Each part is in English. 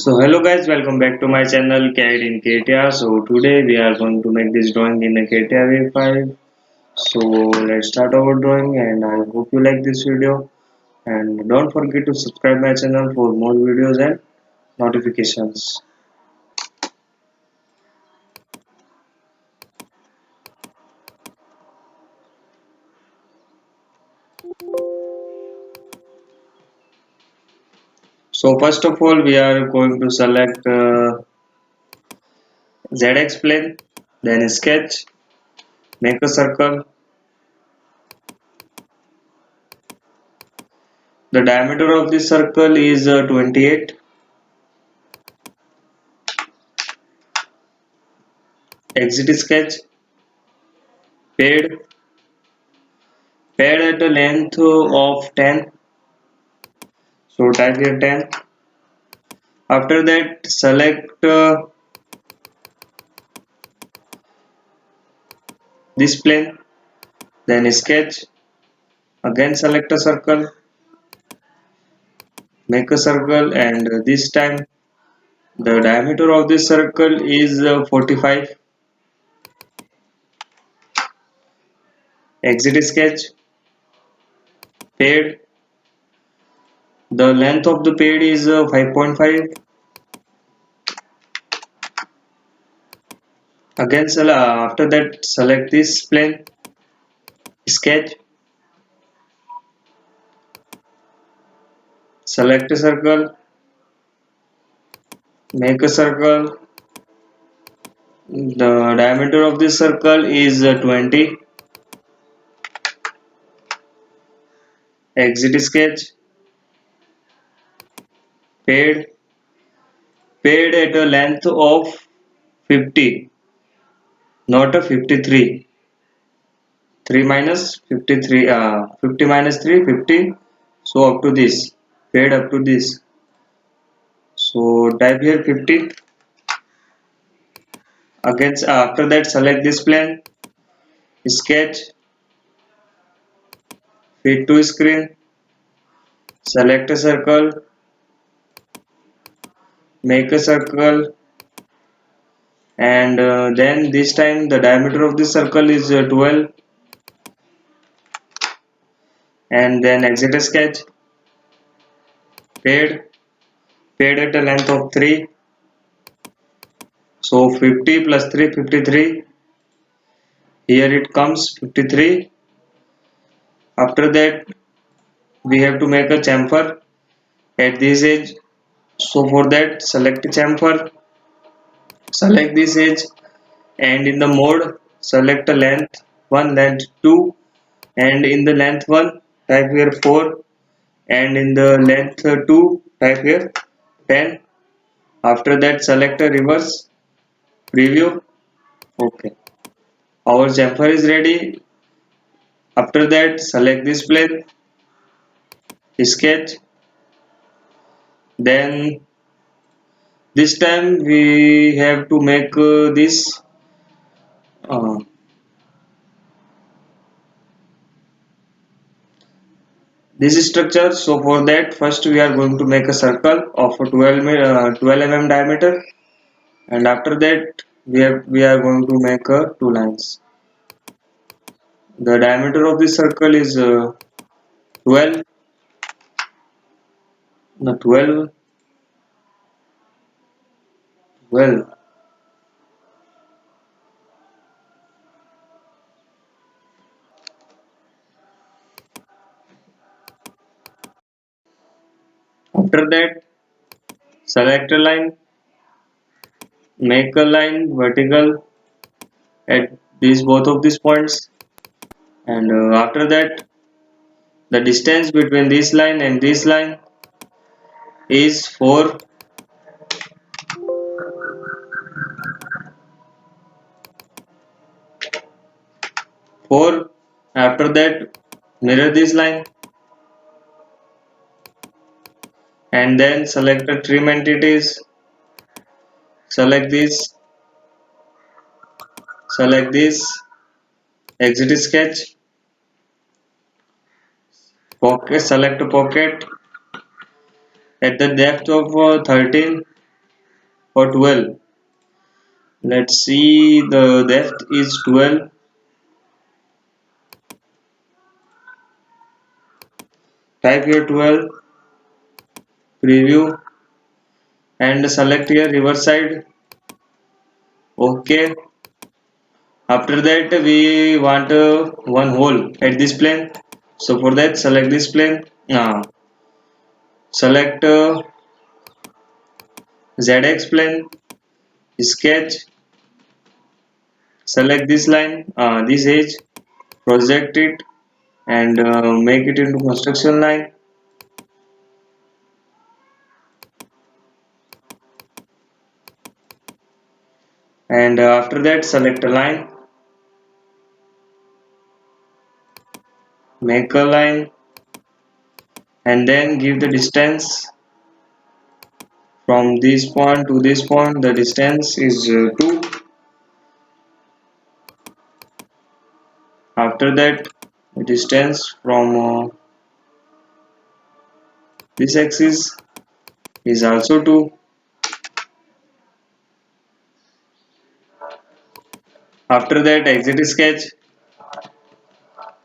So hello guys, welcome back to my channel CAD in CATIA. So today we are going to make this drawing in a CATIA V5. So let's start our drawing and I hope you like this video. And don't forget to subscribe my channel for more videos and notifications. So first of all we are going to select ZX plane, then sketch, make a circle. The diameter of this circle is 28. Exit sketch, pad, pad at a length of 10. So type here 10. After that select this plane, then sketch, again select a circle, make a circle, and this time the diameter of this circle is 45. Exit sketch, pad, the length of the pad is 5.5. Again after that select this plane, sketch, select a circle, make a circle. The diameter of this circle is 20. Exit sketch, pad, pad at a length of 50, not a 53. 3 minus 53, 50 minus 3, 50. So up to this, pad up to this. So type here 50. Again, after that select this plane, sketch, fit to screen, select a circle, make a circle, and then this time the diameter of this circle is 12. And then exit sketch, pad, pad at a length of 3. So 50 plus 3, 53. Here it comes 53. After that we have to make a chamfer at this edge. So for that select chamfer, select this edge, and in the mode select a length 1, length 2, and in the length 1 type here 4, and in the length 2 type here 10. After that select a reverse preview. Okay, our chamfer is ready. After that select this plane, sketch, then this time we have to make uh, this structure. So for that first we are going to make a circle of 12 mm diameter, and after that we are going to make two lines. The diameter of this circle is 12, no 12, 12. After that select a line, make a line vertical at these both of these points, and after that the distance between this line and this line is 4. 4. After that mirror this line, and then select the trim entities, select this, select this, exit sketch, pocket, select a pocket at the depth of 13. or 12. Let's see, the depth is 12. Type here 12, preview, and select here reverse side. Okay. After that we want one hole at this plane. So for that select this plane. Select ZX plane, sketch, select this line, this edge, project it, and make it into construction line. And after that select a line, make a line, and then give the distance from this point to this point. The distance is 2. After that the distance from this axis is also 2. After that exit sketch,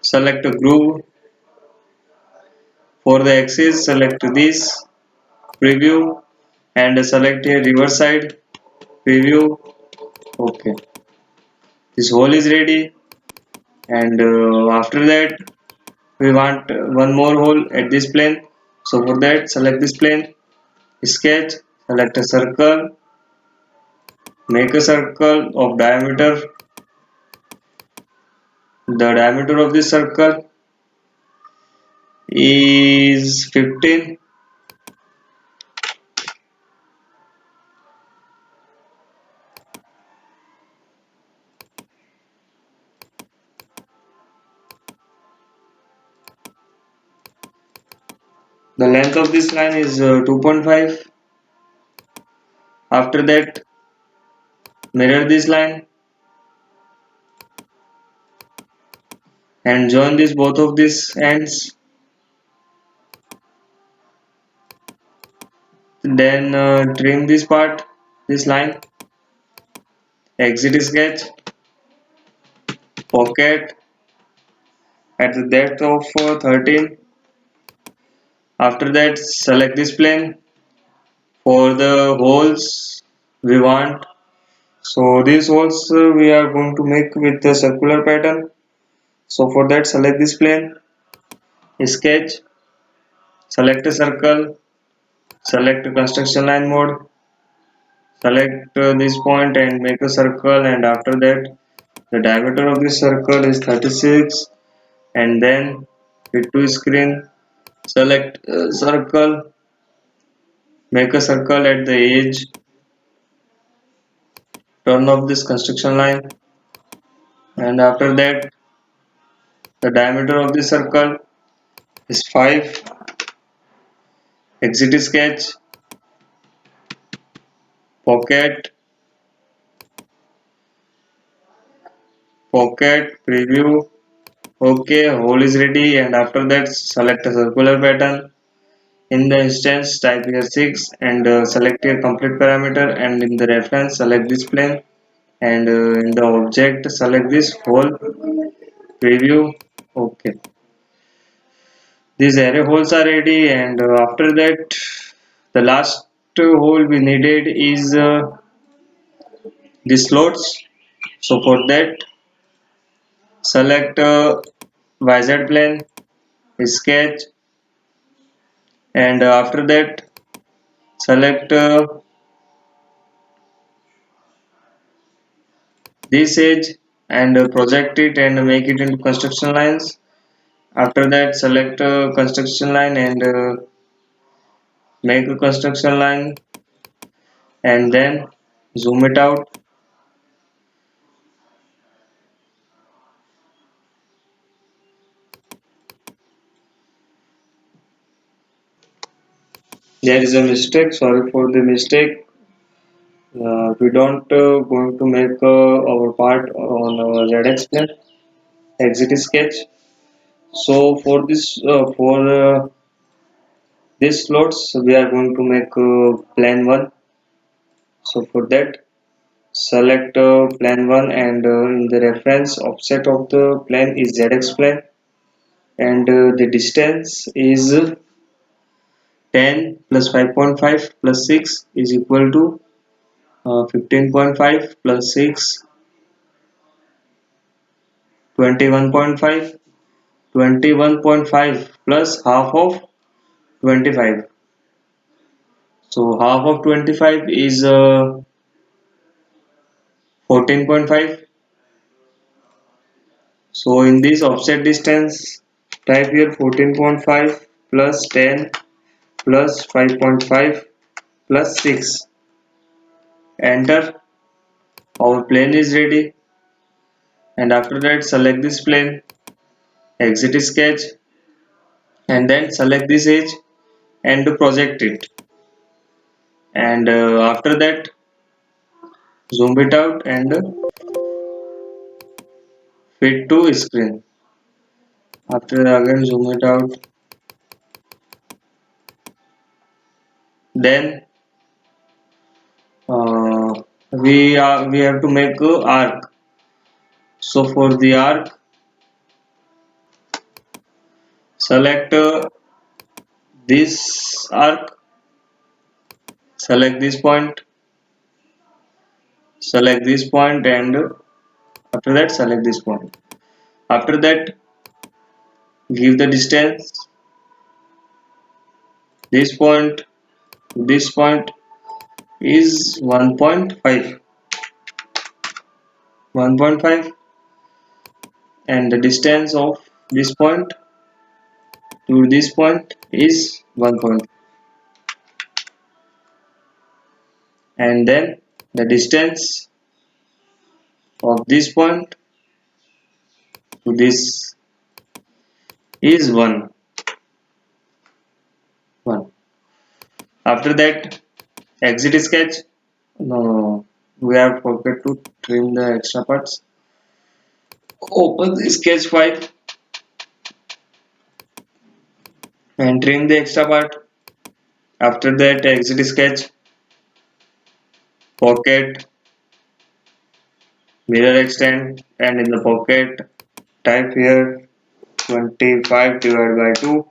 select a groove. For the axis select this, preview, and select here reverse side, preview. Okay, this hole is ready. And after that we want one more hole at this plane. So for that select this plane, sketch, select a circle, make a circle of diameter. The diameter of this circle is 15. The length of this line is 2.5. After that mirror this line and join this both of these ends. Then trim this part, this line, exit sketch, pocket at the depth of 13. After that select this plane. For the holes we want, so these holes we are going to make with the circular pattern. So for that select this plane, sketch, select a circle, select construction line mode, select this point and make a circle. And after that the diameter of this circle is 36. And then fit to screen, select circle, make a circle at the edge, turn off this construction line. And after that the diameter of this circle is 5. Exit sketch, pocket, preview. Okay, hole is ready. And after that select a circular pattern. In the instance type here 6 and select your complete parameter, and in the reference select this plane. And in the object select this hole, preview. Okay, these array holes are ready. And after that the last hole we needed is the slots. So for that select YZ plane, sketch, and after that select this edge and project it and make it into construction lines. After that select construction line and make a construction line, and then zoom it out. There is a mistake, sorry for the mistake. We don't going to make our part on ZX plane. Exit sketch. So for this slots we are going to make plan 1. So for that, select plane 1, and in the reference offset of the plane is zx plane, and the distance is 10 plus 5.5 plus 6 is equal to 15.5 plus 6, 21.5. 21.5 plus half of 25. So half of 25 is 14.5. So in this offset distance, type here 14.5 plus 10 plus 5.5 plus 6. Enter. Our plane is ready. And after that, select this plane, exit sketch, and then select this edge and project it. And after that, zoom it out and fit to screen. After again zoom it out, then uh, we have to make a arc. So for the arc, select this arc, select this point, select this point, and after that select this point. After that, give the distance. This point to this point is 1.5, 1.5, and the distance of this point to this point is 1.5, and then the distance of this point to this is 1, 1. After that, exit sketch. No, we have forgot to trim the extra parts. Open the sketch file and trim the extra part. After that, exit sketch, pocket, mirror extend, and in the pocket, type here 25 divided by 2.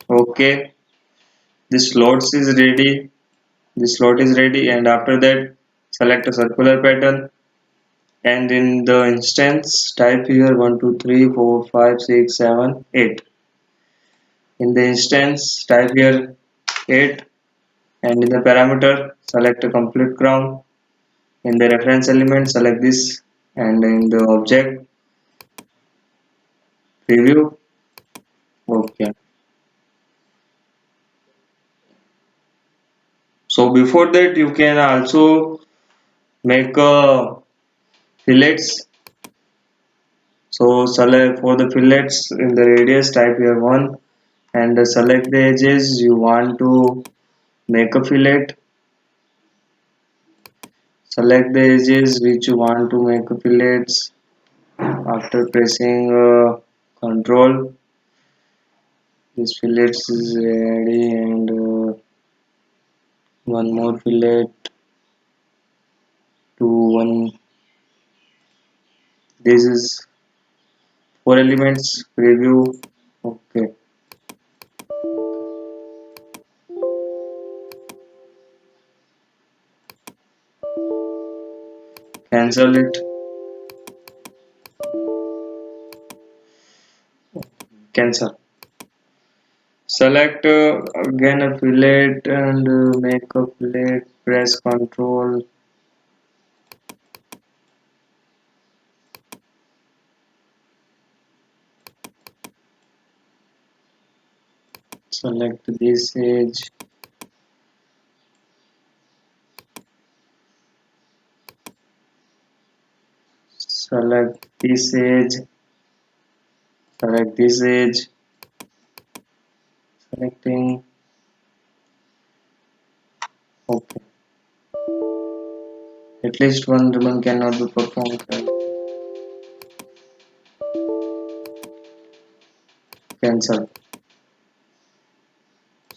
Okay, this slot is ready. This slot is ready, and after that, select a circular pattern. And in the instance, type here 1 2 3 4 5 6 7 8. In the instance, type here 8, and in the parameter, select a complete crown. In the reference element, select this, and in the object, preview. Okay. So before that, you can also make fillets. So select for the fillets in the radius, type here 1, and select the edges you want to make a fillet. Select the edges which you want to make a fillets. After pressing control, this fillets is ready, and one more fillet to one. This is 4 elements preview. Okay, cancel it. Cancel. Select again a fillet and make a fillet. Press control. Select this edge. Select this edge. Select this edge. Selecting. Okay. At least one ribbon cannot be performed. Cancel.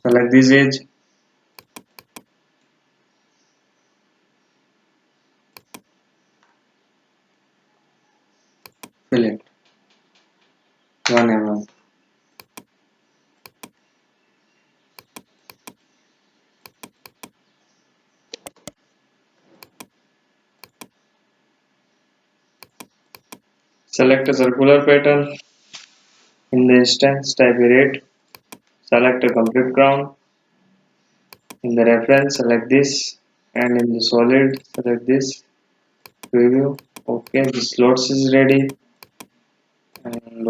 Select this edge. fillet 1 mm. Select a circular pattern. In the instance, type irate. Select a complete crown. In the reference, select this, and in the solid, select this. Preview. Okay, the slots is ready, and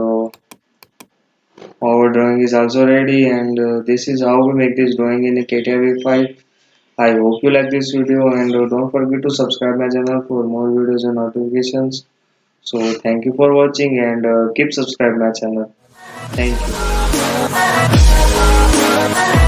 our drawing is also ready. And this is how we make this drawing in a CATIA file. I hope you like this video, and don't forget to subscribe my channel for more videos and notifications. So thank you for watching, and keep subscribe my channel. Thank you.